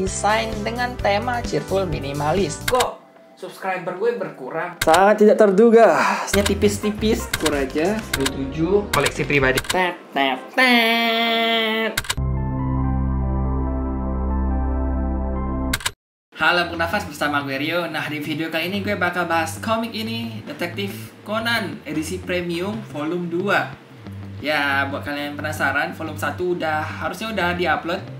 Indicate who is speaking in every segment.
Speaker 1: didesain dengan tema cheerful minimalis.
Speaker 2: Kok subscriber gue berkurang?
Speaker 1: Sangat tidak terduga.
Speaker 2: Nya tipis-tipis, kur aja 27 koleksi pribadi.
Speaker 1: Tet, tet, tet.
Speaker 2: Halo Bernafas, bersama gue Rio. Nah, di video kali ini gue bakal bahas komik ini, Detektif Conan edisi premium volume 2. Ya, buat kalian penasaran, volume 1 harusnya udah di-upload.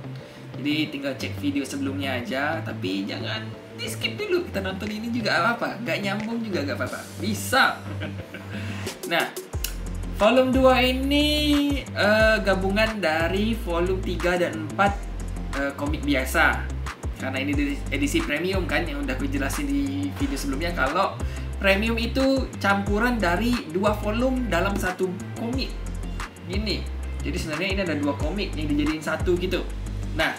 Speaker 2: Jadi tinggal cek video sebelumnya aja. Tapi jangan di-skip dulu, kita nonton ini juga apa-apa. Gak nyambung juga gak apa-apa, bisa. Nah, volume 2 ini gabungan dari volume 3 dan 4 komik biasa. Karena ini edisi premium kan, yang udah gue jelasin di video sebelumnya. Kalau premium itu campuran dari 2 volume dalam satu komik. Gini, jadi sebenarnya ini ada 2 komik yang dijadiin satu gitu. Nah,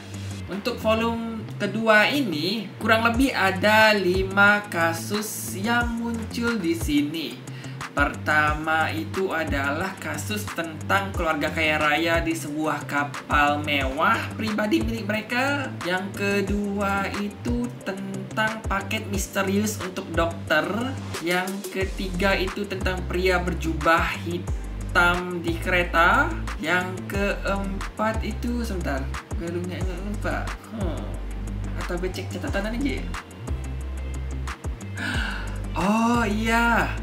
Speaker 2: untuk volume kedua ini kurang lebih ada 5 kasus yang muncul di sini. Pertama itu adalah kasus tentang keluarga kaya raya di sebuah kapal mewah pribadi milik mereka. Yang kedua itu tentang paket misterius untuk dokter. Yang ketiga itu tentang pria berjubah hitam di kereta. Yang keempat itu, sebentar, gue lupa. Atau gue cek catatan aja. Oh iya,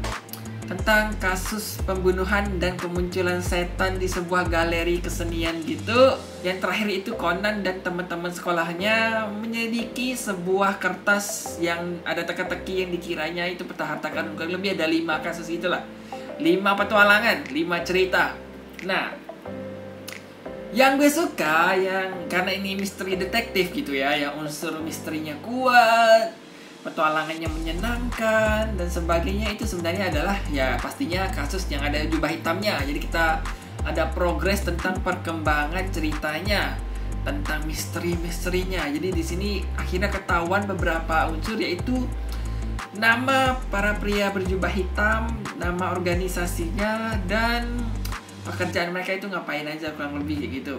Speaker 2: tentang kasus pembunuhan dan kemunculan setan di sebuah galeri kesenian gitu. Yang terakhir itu Conan dan teman-teman sekolahnya menyelidiki sebuah kertas yang ada teka-teki yang dikiranya itu peta harta karun. Kurang lebih ada 5 kasus itulah, 5 petualangan, 5 cerita. Nah, yang gue suka, karena ini misteri detektif gitu ya, yang unsur misterinya kuat, petualangannya menyenangkan dan sebagainya, itu sebenarnya adalah ya pastinya kasus yang ada jubah hitamnya. Jadi kita ada progres tentang perkembangan ceritanya, tentang misteri-misterinya. Jadi di sini akhirnya ketahuan beberapa unsur, yaitu nama para pria berjubah hitam, nama organisasinya, dan pekerjaan mereka itu ngapain aja, kurang lebih kayak gitu.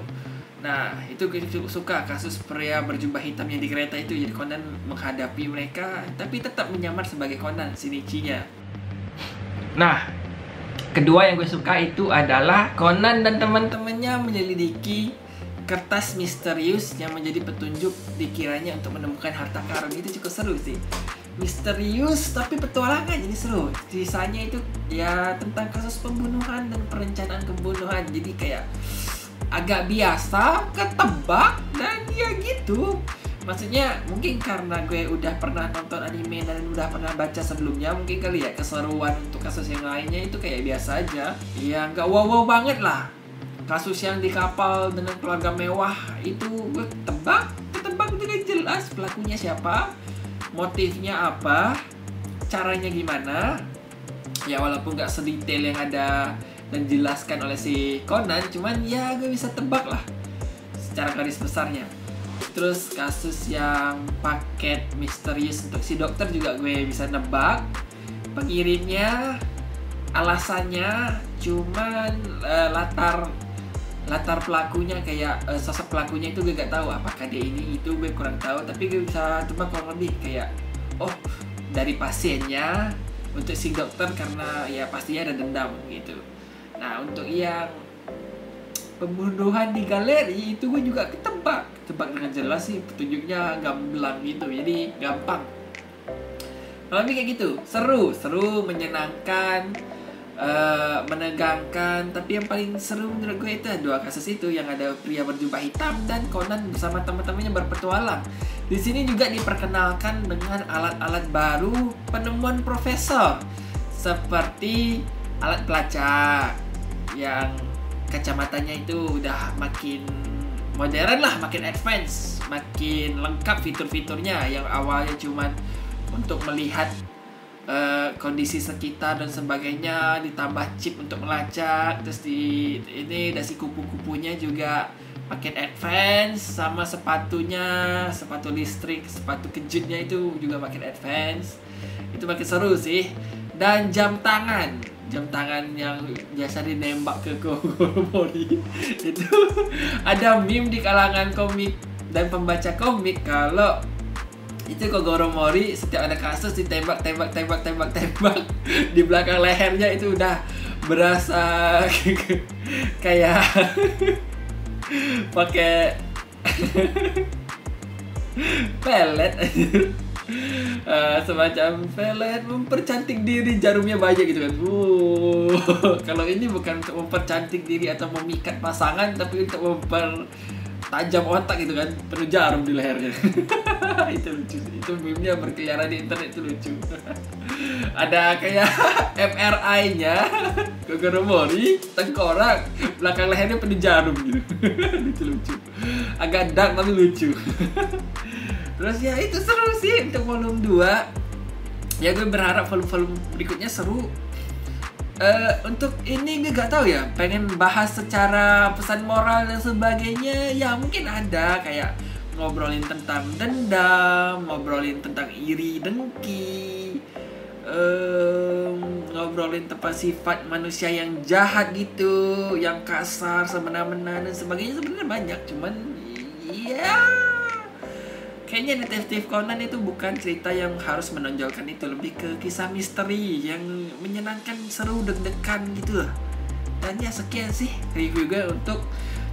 Speaker 2: Nah, itu gue suka kasus pria berjubah hitam yang di kereta itu. Jadi Conan menghadapi mereka, tapi tetap menyamar sebagai Conan, Shinichi-nya. Nah, kedua yang gue suka itu adalah Conan dan teman-temannya menyelidiki kertas misterius yang menjadi petunjuk dikiranya untuk menemukan harta karun. Itu cukup seru sih. Misterius tapi petualangan, jadi seru. Sisanya itu ya tentang kasus pembunuhan dan perencanaan pembunuhan. Jadi kayak agak biasa, ketebak, dan ya gitu. Maksudnya mungkin karena gue udah pernah nonton anime dan udah pernah baca sebelumnya, mungkin kali ya keseruan untuk kasus yang lainnya itu kayak biasa aja. Ya nggak wow-wow banget lah. Kasus yang di kapal dengan keluarga mewah itu gue ketebak dengan jelas pelakunya siapa, motifnya apa, caranya gimana. Ya walaupun gak sedetail yang ada dan dijelaskan oleh si Conan, cuman ya gue bisa tebak lah secara garis besarnya. Terus kasus yang paket misterius untuk si dokter juga gue bisa nebak pengirimnya, alasannya, cuman latar pelakunya kayak sosok pelakunya itu gue gak tahu apakah dia ini itu, gue kurang tahu. Tapi gue bisa tebak kurang lebih kayak, oh dari pasiennya untuk si dokter karena ya pastinya ada dendam gitu. Nah, untuk yang pembunuhan di galeri itu gue juga ketebak dengan jelas sih, petunjuknya gamblang gitu, jadi gampang. Kalau lebih kayak gitu, seru, menyenangkan, menegangkan. Tapi yang paling seru menurut gue itu 2 kasus itu, yang ada pria berjubah hitam dan Conan bersama teman-temannya berpetualang. Di sini juga diperkenalkan dengan alat-alat baru penemuan profesor, seperti alat pelacak yang kacamatanya itu udah makin modern lah, makin advance, makin lengkap fitur-fiturnya. Yang awalnya cuman untuk melihat kondisi sekitar dan sebagainya, ditambah chip untuk melacak. Terus ini dasi kupu-kupunya juga paket advance, sama sepatunya, sepatu listrik, sepatu kejutnya itu juga makin advance. Itu makin seru sih. Dan jam tangan yang biasa dinembak ke Kogomori itu ada meme di kalangan komik dan pembaca komik kalau itu Kogoro Mori setiap ada kasus ditembak di belakang lehernya itu udah berasa kayak pakai pelet. Semacam pelet mempercantik diri, jarumnya banyak gitu kan. Kalau ini bukan untuk mempercantik diri atau memikat pasangan, tapi untuk mempertajam otak gitu kan, penuh jarum di lehernya. Itu lucu, itu meme-nya berkeliaran di internet, itu lucu. Ada kayak MRI-nya Kogoro Mori, tengkorak, belakang lehernya penuh jarum gitu. Itu lucu, agak dark tapi lucu. Terus ya itu seru sih untuk volume 2. Ya gue berharap volume berikutnya seru. Untuk ini gue gak tahu ya, pengen bahas secara pesan moral dan sebagainya. Ya mungkin ada kayak ngobrolin tentang dendam, ngobrolin tentang iri dengki, ngobrolin tentang sifat manusia yang jahat gitu, yang kasar, semena-mena dan sebagainya. Sebenarnya banyak, cuman ya kayaknya Detektif Conan itu bukan cerita yang harus menonjolkan itu, lebih ke kisah misteri yang menyenangkan, seru, deg-degan gitu lah. Dan ya sekian sih review gue untuk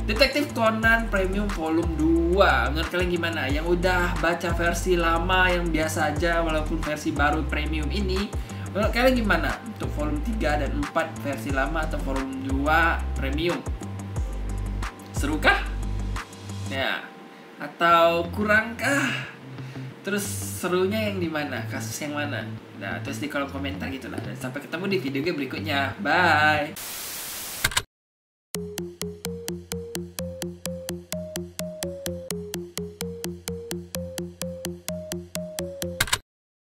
Speaker 2: Detektif Conan Premium Volume 2. Menurut kalian gimana? Yang udah baca versi lama yang biasa aja walaupun versi baru premium ini, menurut kalian gimana? Untuk volume 3 dan 4 versi lama atau volume 2 premium? Serukah? Ya. Atau kurangkah? Terus serunya yang di mana? Kasus yang mana? Nah, terus di kolom komentar gitu lah. Dan sampai ketemu di video gue berikutnya. Bye.